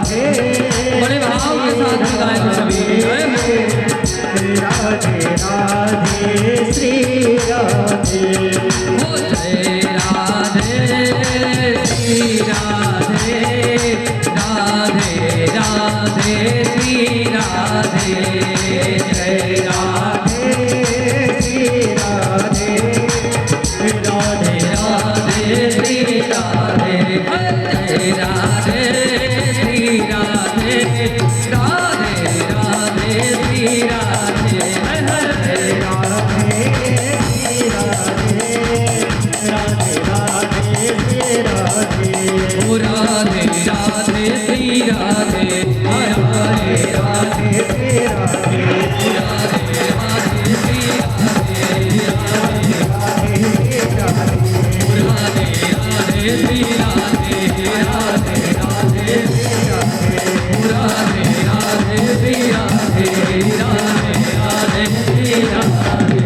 बड़े भाव के साथ गाएं सभी। राधे राधे श्री राधे, हो जय राधे श्री राधे, राधे राधे श्री राधे, जय राधे श्री राधे, राधे राधे श्री राधे, जय राधे श्री राधे, राधे राधे श्री राधे, राधे राधे राधे राधे श्री राधे, ओ राधे राधे श्री राधे, राधे राधे श्री राधे, राधे राधे श्री राधे, राधे राधे श्री राधे, राधे राधे राधे राधे श्री राधे, राधे राधे श्री राधे।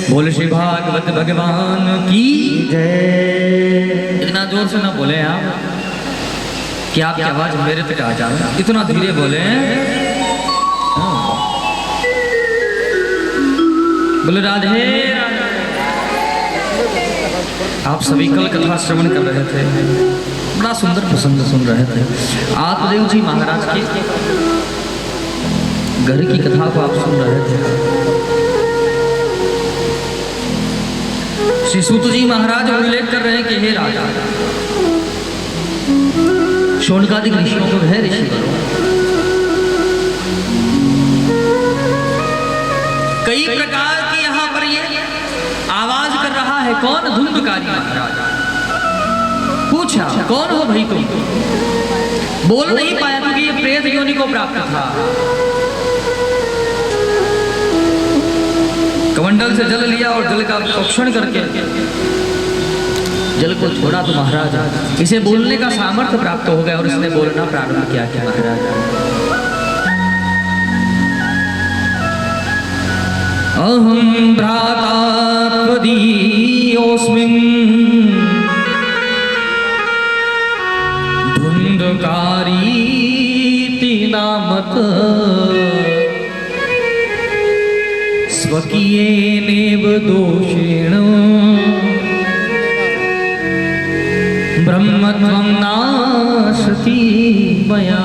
बोल श्री भागवत भगवान की जय। इतना जोर से ना बोले आप कि आपकी आवाज मेरे तक आ जाए, इतना धीरे बोले। बोले राधे राधे। आप सभी कल कथा श्रवण कर रहे थे, बड़ा सुंदर प्रसंग सुन रहे थे। आत्मदेव जी महाराज की घर की कथा को आप सुन रहे थे। श्री सूत जी महाराज उल्लेख कर रहे हैं कि हे राजा, शौनकादिक ऋषियों को है ऋषि बनो, कई प्रकार की यहाँ पर ये आवाज कर रहा है। कौन? धुंधकारी महाराज। पूछा कौन हो भाई तुम? बोल नहीं पाया क्योंकि ये प्रेत योनि को प्राप्त था। कमंडल से जल लिया और जल का प्रोक्षण करके जल को छोड़ा तो महाराज इसे बोलने का सामर्थ्य प्राप्त हो गया और इसने बोलना प्रारंभ किया कि महाराज अहं भ्राता त्वदीयोऽस्मिन् धुन्धकारीति नामक स्वकीयेनेव दोषेण ब्रह्मत्वं नाशति मया।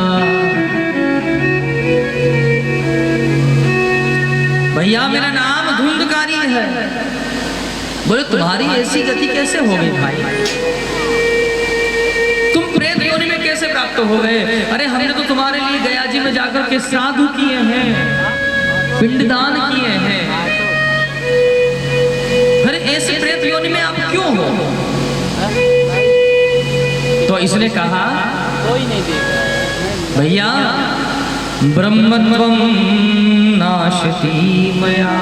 भैया मेरा नाम धुंधकारी है। बोले तुम्हारी ऐसी गति कैसे हो गई भाई? तुम प्रेत योनि में कैसे प्राप्त हो गए? अरे हमने तो तुम्हारे लिए गया जी में जाकर के श्राद्ध किए हैं, पिंडदान किए हैं, फिर ऐसे प्रेत योनि में आप क्यों हो? तो इसने कहा कोई नहीं देगा भैया, ब्रह्मत्वं नाशति मया।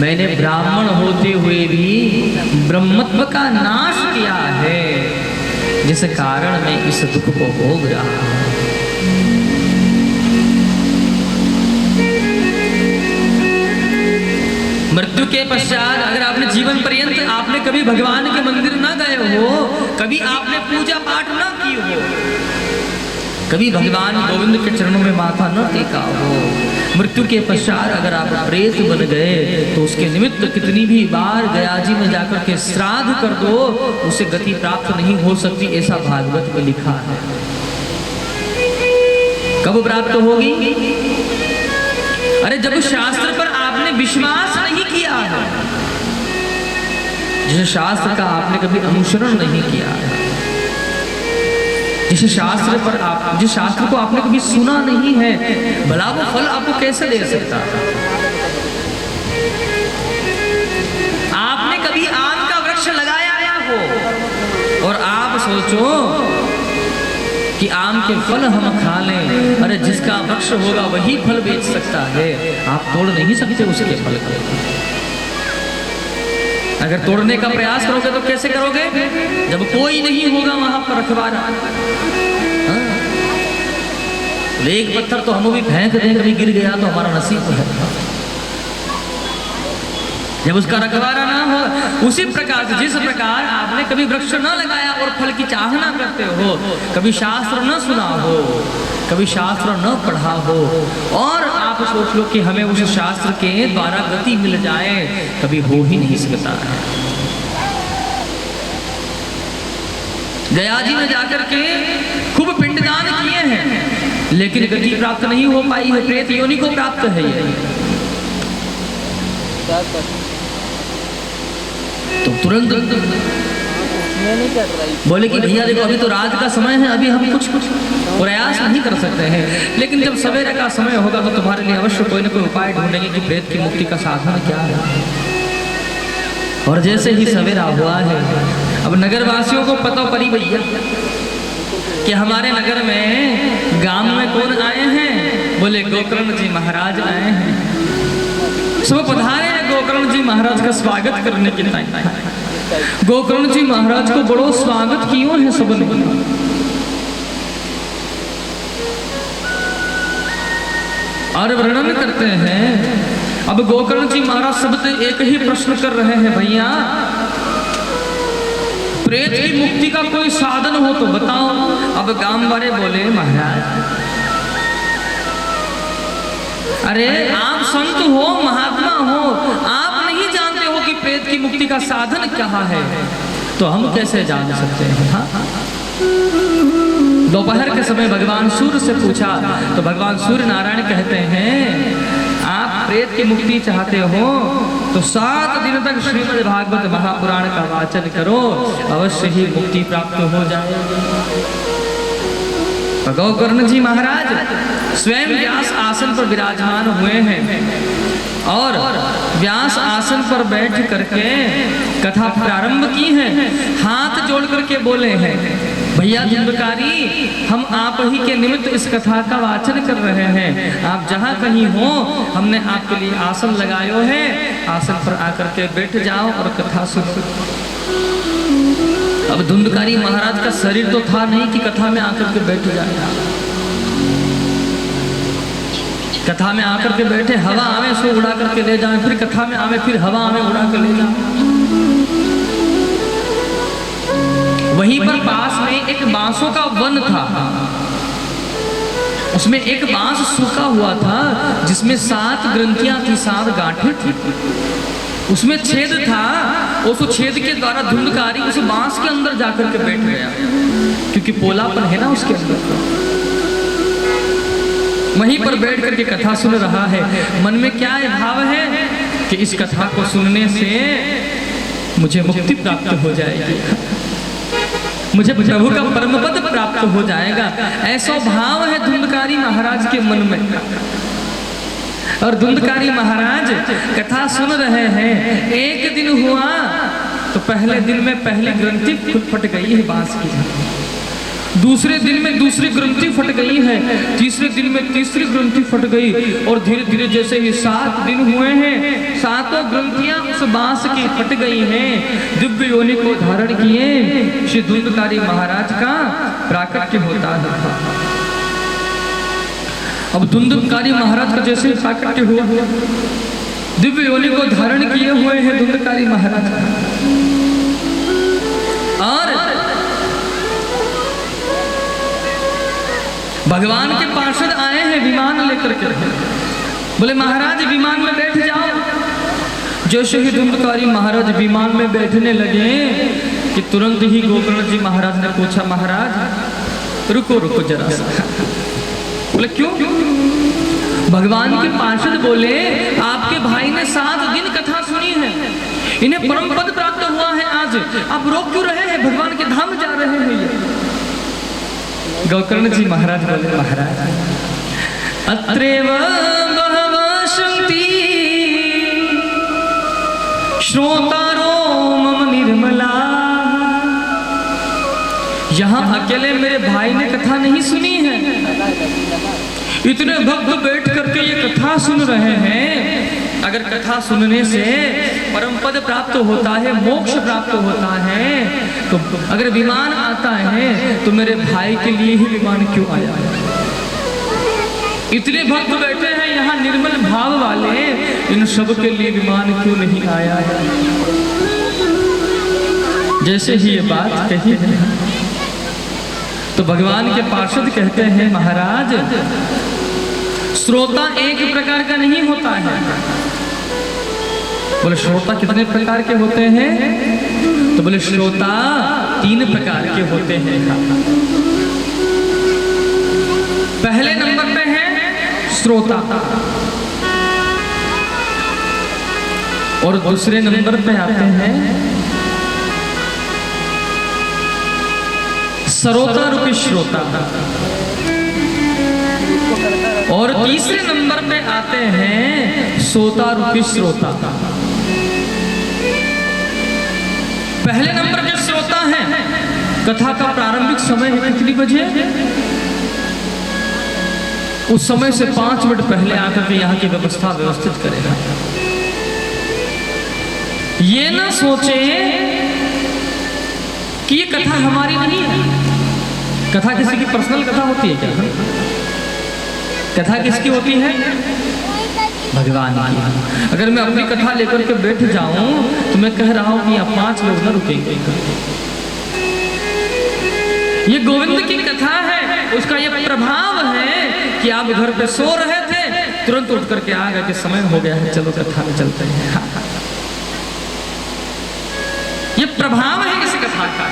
मैंने ब्राह्मण होते हुए भी ब्रह्मत्व का नाश किया है, जिस कारण मैं इस दुख को भोग रहा हूं। मृत्यु के पश्चात अगर आपने जीवन पर्यंत आपने कभी भगवान के मंदिर न गए हो, कभी आपने पूजा पाठ न की हो, कभी भगवान गोविंद के चरणों में माथा न टेका हो, मृत्यु के पश्चात अगर आप प्रेत बन गए तो उसके निमित्त कितनी भी बार गया जी में जाकर के श्राद्ध कर दो, उसे गति प्राप्त नहीं हो सकती, ऐसा भागवत में लिखा है। कब प्राप्त होगी? अरे जब शास्त्र पर आपने विश्वास नहीं किया है, जिस शास्त्र का आपने कभी अनुसरण नहीं किया है, जिस शास्त्र को आपने कभी सुना नहीं है, भला वो फल आपको कैसे दे सकता है? आपने कभी आम का वृक्ष लगाया हो और आप सोचो कि आम के फल हम खा लें, अरे जिसका वृक्ष होगा वही फल बेच सकता है, आप तोड़ नहीं सकते उसके फल को। अगर तोड़ने का प्रयास करोगे तो कैसे करोगे? जब कोई नहीं होगा वहां पर रखवारा। एक पत्थर तो हम भी फेंक दें, कभी गिर गया तो हमारा नसीब है। जब उसका रखवारा ना हो, उसी प्रकार से जिस प्रकार आपने कभी वृक्ष न लगाया और फल की चाह ना करते हो, कभी शास्त्र न सुना हो, कभी शास्त्र न पढ़ा हो, और आप सोच लो कि हमें उस शास्त्र के द्वारा गति मिल जाए, कभी हो ही नहीं सकता है। गया जी में जाकर के खूब पिंडदान किए हैं, लेकिन गति प्राप्त नहीं हो पाई है, प्रेत योनि को प्राप्त है ये। तो तुरंत बोले कि भैया देखो अभी तो रात का समय है, अभी हम कुछ प्रयास नहीं कर सकते हैं, लेकिन जब सवेरे का समय होगा तो तुम्हारे लिए अवश्य कोई ना कोई उपाय ढूंढेंगे कि प्रेत की मुक्ति का साधन क्या है। और जैसे ही सवेरा हुआ है, अब नगर वासियों को पता पड़ी भैया कि हमारे नगर में गांव में कौन आए हैं। बोले गोकर्ण जी महाराज आए हैं। सब पधारे हैं गोकर्ण जी महाराज का स्वागत करने के लिए। गोकर्ण जी महाराज को बड़ो स्वागत कियो है सबने। और वर्णन करते हैं, अब गोकर्ण जी महाराज सबसे एक ही प्रश्न कर रहे हैं, भैया प्रेत की मुक्ति का कोई साधन हो तो बताओ। अब गांव वाले बोले महाराज अरे आप संत हो, महात्मा हो, आप नहीं जानते हो कि प्रेत की मुक्ति का साधन क्या है, तो हम कैसे जान सकते हैं। हाँ? दोपहर के समय भगवान सूर्य से पूछा तो भगवान सूर्य नारायण कहते हैं आप प्रेत की मुक्ति चाहते हो तो 7 दिन तक श्रीमद् भागवत महापुराण का वाचन करो, अवश्य ही मुक्ति प्राप्त हो जाएगी। गोकर्ण जी महाराज स्वयं व्यास आसन पर विराजमान हुए हैं और व्यास आसन पर बैठ करके कथा प्रारंभ की है। हाथ जोड़ करके बोले हैं, भैया धुंधकारी हम आप ही के निमित्त इस कथा का वाचन कर रहे हैं, आप जहाँ कहीं हो हमने आपके लिए आसन लगायो है, आसन पर आकर के बैठ जाओ और कथा सुनो। अब धुंधकारी महाराज का शरीर तो था नहीं कि कथा में आकर के बैठ जाए। कथा में आकर के बैठे, हवा आवे सो उड़ा करके ले जाए, फिर कथा में आवे फिर हवा आवे उड़ा कर ले जाए। वहीं पर पास में एक बांसों का वन था, उसमें एक बांस सूखा हुआ था जिसमें 7 ग्रंथियां थी, 7 गांठें थी, उसमें छेद था। उस छेद के द्वारा धुंधकारी उस बांस के अंदर जाकर के बैठ गया, क्योंकि पोलापन है ना उसके अंदर। वहीं पर बैठ करके कथा सुन रहा है। मन में क्या भाव है कि इस कथा को सुनने से मुझे मुक्ति प्राप्त हो जाएगी, मुझे प्रभु का परम पद प्राप्त हो जाएगा, ऐसा भाव है धुंधकारी महाराज के मन में। और धुंधकारी महाराज कथा सुन रहे हैं। एक दिन हुआ तो पहले दिन में पहली ग्रंथि फट गई है बांस की, दूसरे दिन में दूसरी ग्रंथि फट गई है, तीसरे दिन में तीसरी ग्रंथि फट गई, और धीरे धीरे जैसे ही 7 दिन हुए हैं 7 ग्रंथियां उस बांस की फट गई हैं। दिव्य योनि को धारण किए श्री धुंधकारी महाराज का प्राकट्य होता था। अब धुंधकारी महाराज का जैसे प्राकट्य हुआ, दिव्य योनि को धारण किए हुए हैं धुंधकारी महाराज, और भगवान के पार्षद आए हैं विमान लेकर के। बोले महाराज विमान में बैठ जाओ। जैसे ही धुंधकारी महाराज विमान में बैठने लगे कि तुरंत ही गोकर्ण जी महाराज ने पूछा, महाराज रुको रुको जरा सा। बोले क्यों? भगवान के पार्षद बोले आपके भाई ने 7 दिन कथा सुनी है, इन्हें परम पद प्राप्त हुआ है, आज आप रोक क्यों रहे हैं? भगवान के धाम जा रहे हैं ये। गोकर्ण जी महाराज बोले महाराज अत्रेव बहवः सन्ति श्रोतारो मम निर्मला। यहाँ अकेले मेरे भाई ने कथा नहीं सुनी है, इतने भक्त बैठ करके ये कथा सुन रहे हैं। अगर कथा सुनने से परम पद प्राप्त होता है, मोक्ष प्राप्त होता है, तो अगर विमान आता है तो मेरे भाई के लिए ही विमान क्यों आया? इतने भक्त बैठे हैं यहाँ निर्मल भाव वाले, इन सब के लिए विमान क्यों नहीं आया है? जैसे ही ये बात कही तो भगवान के पार्षद कहते हैं, महाराज श्रोता एक प्रकार का नहीं होता है। बोले श्रोता कितने प्रकार के होते हैं? तो बोले श्रोता 3 प्रकार के होते हैं। पहले नंबर पे है श्रोता, और दूसरे नंबर पे आते हैं सरोता रूपी श्रोता, और तीसरे नंबर पे आते हैं सोता रूपी श्रोता। पहले नंबर के श्रोता हैं, कथा का प्रारंभिक समय है कितनी बजे? उस समय से 5 मिनट पहले आकर के यहाँ की व्यवस्था व्यवस्थित करेगा। ये ना सोचे कि ये कथा हमारी नहीं है। कथा किसी की पर्सनल कथा होती है क्या? कथा किसकी होती है? भगवान की। अगर मैं अपनी कथा लेकर के बैठ जाऊं तो मैं कह रहा हूं कि यहाँ 5 लोग ना रुकेंगे। ये गोविंद की कथा है, उसका ये प्रभाव है कि आप घर पे सो रहे थे, तुरंत उठ करके आ गए कि समय हो गया है, चलो कथा में चलते हैं। ये प्रभाव है इस कथा का,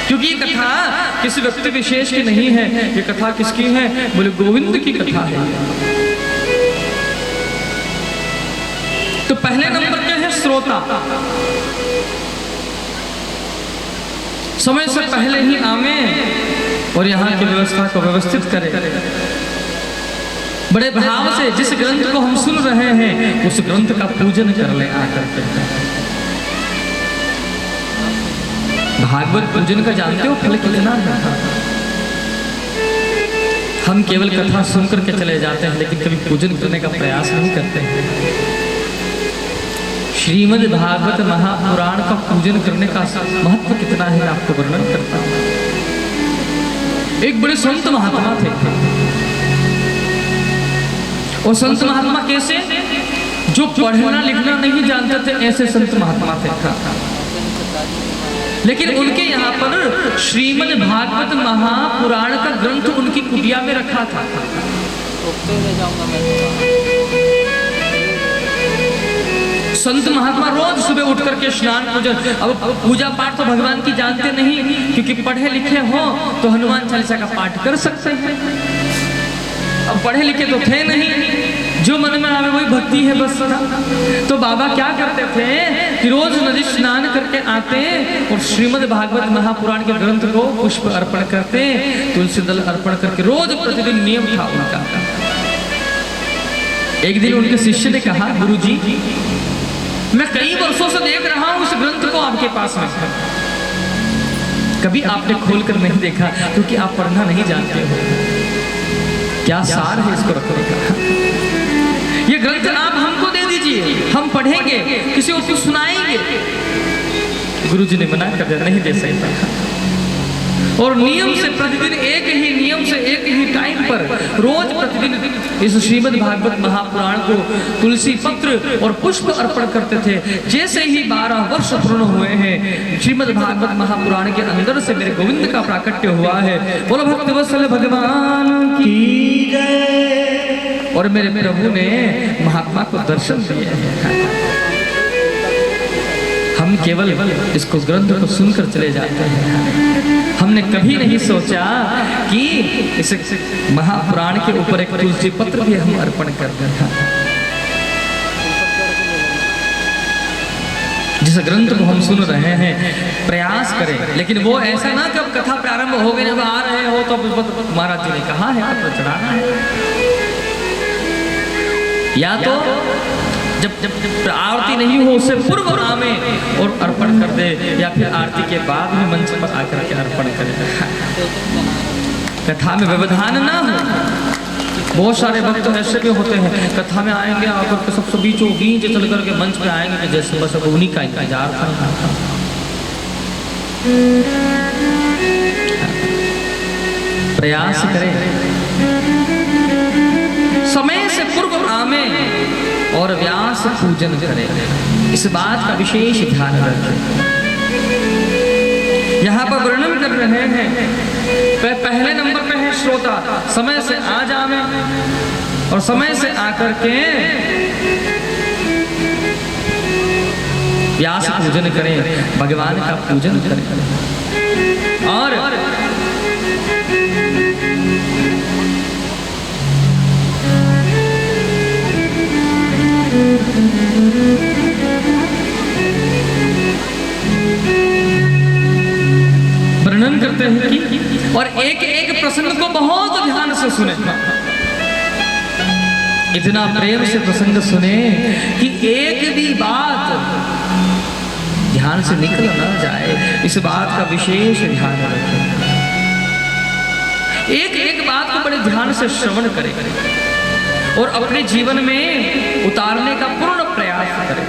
क्योंकि ये कथा किसी व्यक्ति विशेष की नहीं है। ये कथा किसकी है? बोले गोविंद की कथा है। तो पहले नंबर पे है श्रोता, समय से पहले ही आवे और यहाँ की व्यवस्था को व्यवस्थित करे। बड़े भाव से जिस ग्रंथ को हम सुन रहे हैं उस ग्रंथ का पूजन कर ले आकर के। भागवत पूजन का जानते हो फल कितना है? हम केवल कथा सुनकर के चले जाते हैं, लेकिन कभी पूजन करने का प्रयास नहीं करते हैं। श्रीमद् भागवत महापुराण का पूजन करने का महत्व कितना है आपको वर्णन करता हूं। एक बड़े संत महात्मा थे, और संत महात्मा कैसे? जो पढ़ना लिखना नहीं जानते थे, ऐसे संत महात्मा थे। लेकिन उनके यहाँ पर श्रीमद् भागवत महापुराण का ग्रंथ उनकी कुटिया में रखा था। संत महात्मा रोज सुबह उठ करके स्नान पूजन, अब पूजा पाठ तो भगवान की जानते नहीं, क्योंकि पढ़े लिखे हो तो हनुमान चालीसा का पाठ कर सकते हैं। अब पढ़े लिखे तो थे नहीं, जो मन में आवे वही भक्ति है बस। तो बाबा क्या करते थे कि रोज नदी स्नान करके आते और श्रीमद् भागवत महापुराण के ग्रंथ को पुष्प अर्पण करते, तुलसी दल अर्पण करके, रोज प्रतिदिन नियम था उनका। एक दिन उनके शिष्य ने कहा, गुरुजी मैं कई वर्षों से देख रहा हूं इस ग्रंथ को आपके पास में, कभी आपने खोलकर नहीं देखा, क्योंकि आप पढ़ना नहीं जानते हो। क्या सार है इसको रखने का? ये ग्रंथ आप हमको दे दीजिए, हम पढ़ेंगे, किसी को सुनाएंगे। गुरुजी ने मना कर दिया, नहीं दे सकता। और नियम से प्रतिदिन एक ही नियम से एक ही टाइम पर रोज प्रतिदिन इस श्रीमद् भागवत महापुराण को तुलसी पत्र और पुष्प अर्पण करते थे। जैसे ही 12 वर्ष पूर्ण हुए हैं, श्रीमद् भागवत महापुराण के अंदर से मेरे गोविंद का प्राकट्य हुआ है। बोलो भक्तवत्सल भगवान की जय। और मेरे प्रभु ने महात्मा को दर्शन दिए हैं। हम केवल इसको ग्रंथ को सुनकर चले जाते हैं। हमने कभी नहीं सोचा कि इस महापुराण के ऊपर एक तुलसी पत्र भी हम अर्पण कर दें। जिस ग्रंथ को हम सुन रहे हैं, प्रयास करें, लेकिन वो ऐसा ना कि अब कथा प्रारंभ हो गई, जब आ रहे हो तो महाराज जी ने कहा है आपको चढ़ाना है। या तो जब आरती नहीं हो उससे पूर्व आवे और अर्पण कर दे, या फिर आरती के बाद में मंच पर आकर के अर्पण करे। कथा में व्यवधान ना हो। बहुत सारे भक्त ऐसे भी होते हैं, कथा में आएंगे आकर के सबसे बीचों बीच चल करके मंच पे आएंगे, जैसे बस अब उन्हीं का इंतजार था। प्रयास करें माने और व्यास पूजन करे। इस बात का विशेष ध्यान रखें। यहाँ पर वर्णन कर रहे हैं, पहले नंबर पे है श्रोता, समय से आ जावे और समय से आकर के व्यास पूजन करें, भगवान का पूजन करें। और वर्णन करते हैं कि और एक एक प्रसंग को बहुत ध्यान से सुने, इतना प्रेम से प्रसंग सुने कि एक भी बात ध्यान से निकल न जाए। इस बात का विशेष ध्यान रखें। एक एक बात को बड़े ध्यान से श्रवण करें और अपने जीवन में उतारने का पूर्ण प्रयास करें।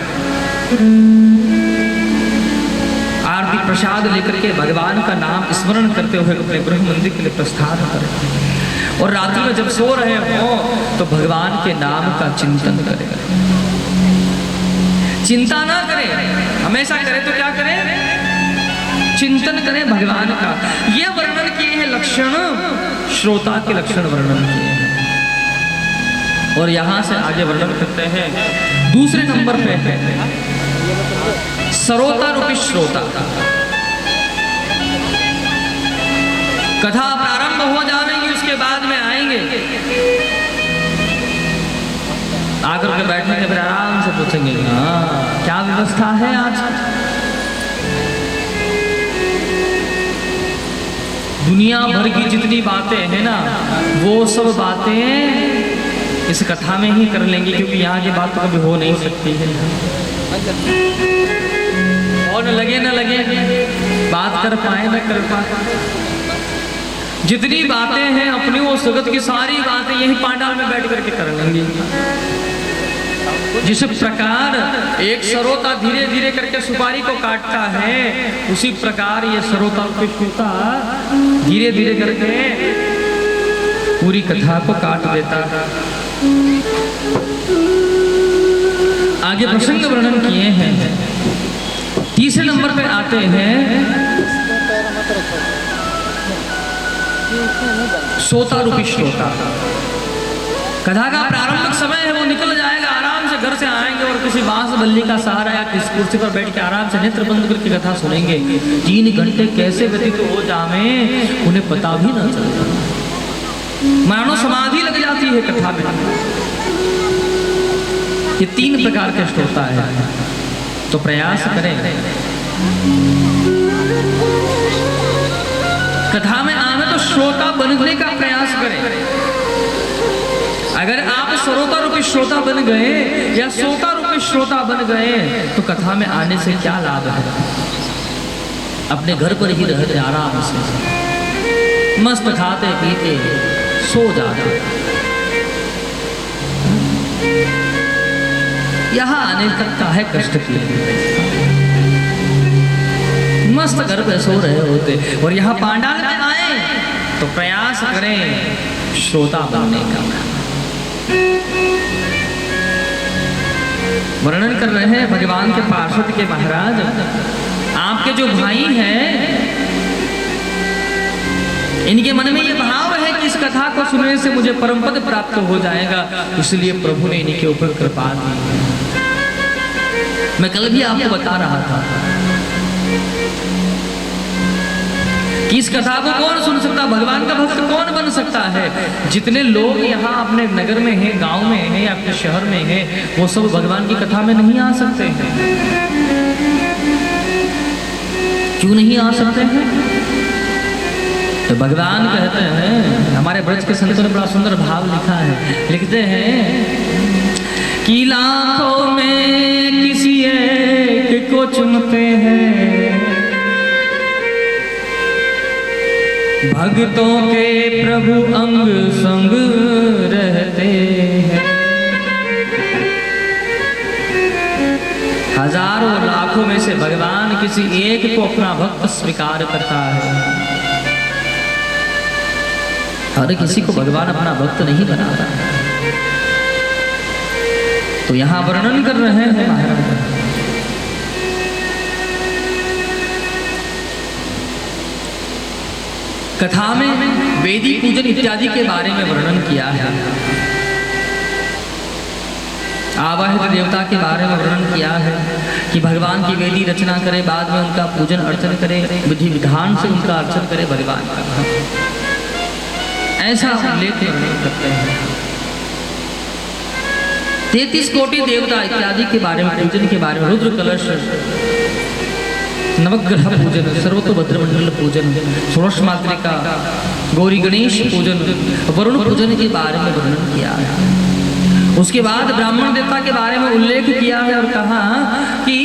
आरती प्रसाद लेकर के भगवान का नाम स्मरण करते हुए अपने गृह मंदिर के लिए प्रस्थान करें और रात्रि में जब सो रहे हो तो भगवान के नाम का चिंतन करें। चिंता ना करें, हमेशा करें तो क्या करें? चिंतन करें भगवान का। यह वर्णन किए हैं लक्षण, श्रोता के लक्षण वर्णन किए हैं। और यहां से आगे वर्णन करते हैं दूसरे नंबर पे है सरोता रूपी श्रोता। कथा प्रारंभ हो जाएगी, उसके बाद में आएंगे, आकर के बैठेंगे, फिर आराम से पूछेंगे हाँ क्या व्यवस्था है आज। दुनिया भर की जितनी बातें हैं ना, वो सब बातें इस कथा में ही कर लेंगे, क्योंकि यहाँ की बात तो कभी हो नहीं सकती है। और न लगे बात कर पाए न कर पाए, जितनी बातें हैं अपनी वो जगत की सारी बातें यही पांडाल में बैठ करके कर लेंगे। जिस प्रकार एक सरोता धीरे धीरे करके सुपारी को काटता है, उसी प्रकार ये सरोता श्रोता धीरे धीरे करके पूरी कथा को काट देता है। आगे प्रसंग वर्णन किए हैं। तीसरे नंबर पे आते हैं सोता रूपी श्रोता। कथा का प्रारंभिक समय है वो निकल जाएगा, आराम से घर से आएंगे और किसी बांस बल्ली का सहारा या किसी कुर्सी पर बैठ के आराम से नेत्र बंद करके कथा सुनेंगे। 3 घंटे कैसे व्यतीत हो जावे उन्हें पता भी न चलता, मानो समाधि लग जाती है कथा में। ये 3 प्रकार के श्रोता है, तो प्रयास करें कथा में आवे तो श्रोता बनने का प्रयास करें। अगर आप सरोता रूपी श्रोता बन गए या सोता रूपी श्रोता बन गए तो कथा में आने से क्या लाभ है? अपने घर पर ही रहते आराम से मस्त खाते पीते सो जाते। यहाँ आने तक का है कष्ट की, मस्त घर पे सो रहे होते और यहाँ पांडाल में आए तो प्रयास करें श्रोता बनने का। वर्णन कर रहे हैं भगवान के पार्षद के महाराज, आपके जो भाई हैं इनके मन में ये भाव है कि इस कथा को सुनने से मुझे परम पद प्राप्त हो जाएगा, इसलिए प्रभु ने इनके ऊपर कृपा की। मैं कल भी आपको बता रहा था कि इस कथा को कौन सुन सकता, भगवान का भक्त कौन बन सकता है? जितने लोग यहाँ अपने नगर में हैं, गांव में हैं या अपने शहर में हैं, वो सब भगवान की कथा में नहीं आ सकते हैं। क्यों नहीं आ सकते हैं? तो भगवान कहते हैं, हमारे ब्रज के संतों ने बड़ा सुंदर भाव लिखा है, लिखते हैं कि लाखों में किसी एक को चुनते हैं, भक्तों के प्रभु अंग संग रहते हैं। हजारों लाखों में से भगवान किसी एक को अपना भक्त स्वीकार करता है। हर किसी को भगवान अपना भक्त नहीं बनाता। तो यहाँ वर्णन कर रहे हैं महाराज, कथा में वेदी पूजन इत्यादि के बारे में वर्णन किया है। आवाहित देवता के बारे में वर्णन किया है कि भगवान की वेदी रचना करे, बाद में उनका पूजन अर्चन करे, विधि विधान से उनका अर्चन करे भगवान का, ऐसा उल्लेख वर्णन करते हैं। 33 कोटि देवता इत्यादि के बारे में, पूजन के बारे में, रुद्र कलश, नवग्रह पूजन, सर्वतोभद्रमंडल पूजन, षोडश मातृका, गौरी गणेश पूजन, वरुण पूजन के बारे में वर्णन किया है। उसके बाद ब्राह्मण देवता के बारे में उल्लेख किया है और कहा कि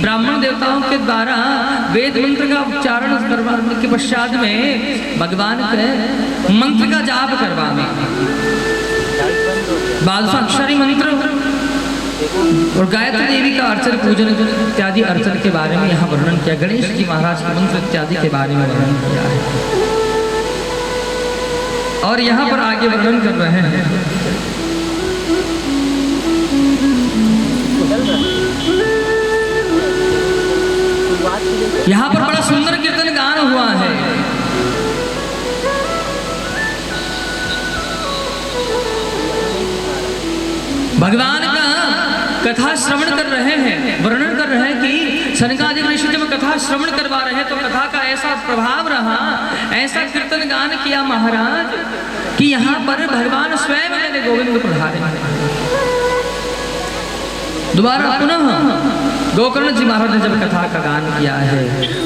ब्राह्मण देवताओं के द्वारा वेद मंत्र का उच्चारण करवाने के पश्चात में भगवान के मंत्र का जाप करवाने, 1200 अक्षरी मंत्र और गायत्री देवी का अर्चन पूजन इत्यादि अर्चन के बारे में यहाँ वर्णन किया। गणेश जी महाराज के मंत्र इत्यादि के बारे में वर्णन किया है। और यहाँ पर आगे वर्णन कर रहे हैं यहाँ पर बड़ा सुंदर कीर्तन गान हुआ है। भगवान का कथा श्रवण कर रहे हैं, वर्णन कर रहे हैं कि सनकादिक ऋषि जब कथा श्रवण करवा रहे हैं तो कथा का ऐसा प्रभाव रहा, ऐसा कीर्तन गान किया महाराज कि यहाँ पर भगवान स्वयं मेरे गोविंद पधारे। दोबारा पुनः गोकर्ण जी महाराज ने जब कथा का गान किया है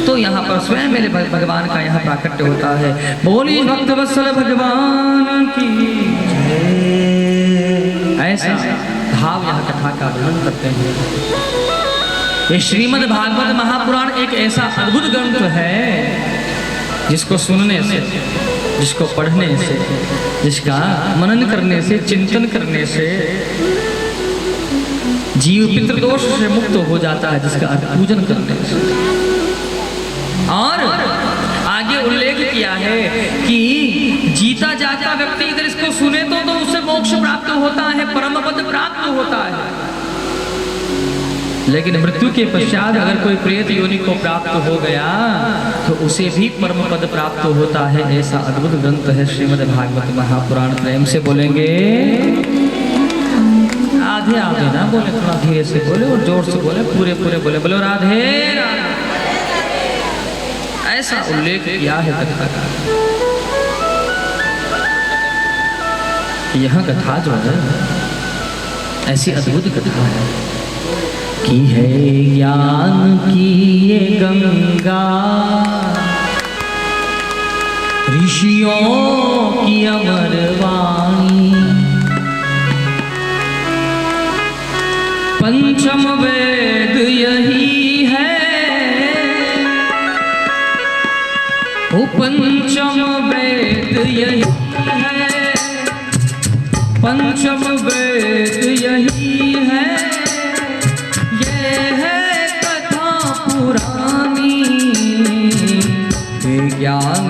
तो यहाँ पर स्वयं मेरे भगवान का यहाँ प्राकट्य होता है। बोली भक्त वत्सल भगवान की जय, ऐसा भाव यहाँ कथा का वर्णन करते हैं। ये श्रीमद् भागवत महापुराण एक ऐसा अद्भुत ग्रंथ है जिसको सुनने से, जिसको पढ़ने से, जिसका मनन करने से, चिंतन करने से जीव पितृदोष से मुक्त हो जाता है, जिसका पूजन करने से। और आगे उल्लेख किया है कि जीता जाता व्यक्ति अगर इसको सुने तो उससे मोक्ष प्राप्त होता है, परम पद प्राप्त होता है। लेकिन मृत्यु के पश्चात अगर कोई प्रेत योनि को प्राप्त हो गया तो उसे भी परम पद प्राप्त होता है। ऐसा अद्भुत ग्रंथ है श्रीमद् भागवत महापुराण। प्रेम से बोलेंगे, आधे आधे ना बोले, थोड़ा धीरे से बोले और जोर से बोले, पूरे पूरे बोले, बोलो राधे राधे। ऐसा उल्लेख किया है कथा का। यह कथा जो है ऐसी अद्भुत कथा है कि है ज्ञान की ये गंगा, ऋषियों की अमर वाणी, पंचम वेद यही है, वो पंचम वेद यही है, पंचम वेद यही है, ये है कथा पुरानी, ये ज्ञान